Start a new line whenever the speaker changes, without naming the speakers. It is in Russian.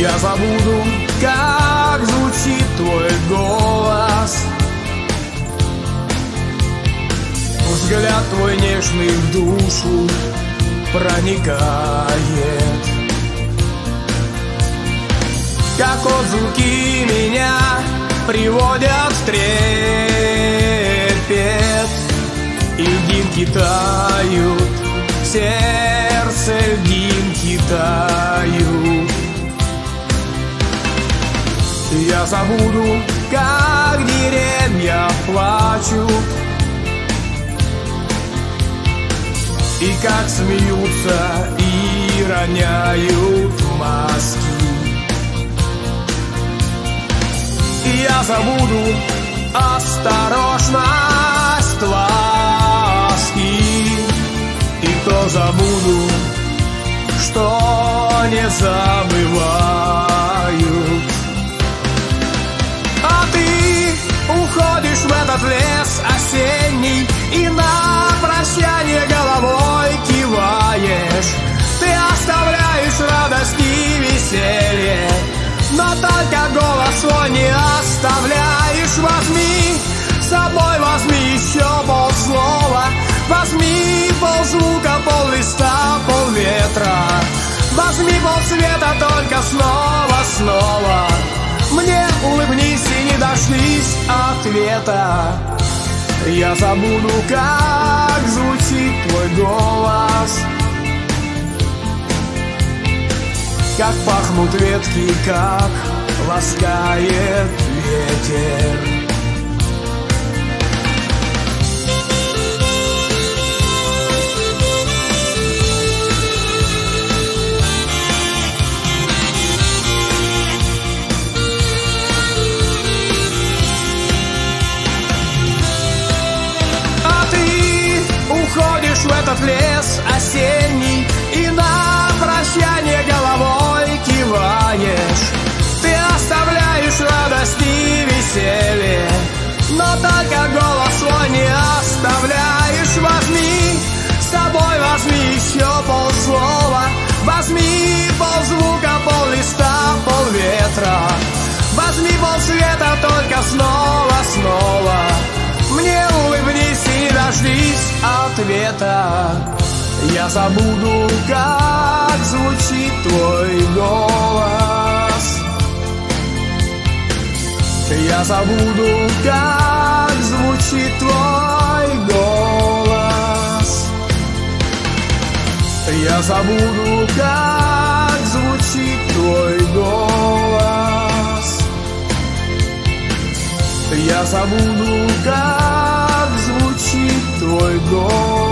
Я забуду, как звучит твой голос, взгляд твой нежный в душу проникает, как отзвуки меня приводят в трепет, и льдинки тают, в сердце льдинки тают. Я забуду, как деревья плачут, и как смеются и роняют маски. Я забуду осторожность ласки, и то забуду, что не забывают. А ты уходишь в этот лес осенний, и на прощание головой киваешь. Ты оставляешь радость и веселье, но только голос свой не оставляешь. Возьми с собой, возьми еще полслова, возьми ползвука, поллиста, полветра, возьми полсвета, только снова. Мне улыбнись и не дождись ответа. Я забуду, как звучит твой голос, как пахнут ветки, как ласкает ветер. Уходишь в этот лес осенний, и на прощание головой киваешь. Ты оставляешь радость и веселье, но только голос свой не оставляешь. Возьми с собой, возьми еще полслова, возьми ползвука, поллиста, полветра, возьми полсвета, только снова. Мне улыбнись и не дождись ответа. Я забуду, как звучит твой голос. Я забуду, как звучит твой голос. Я забуду, как звучит твой голос. Я забуду, как звучит твой голос.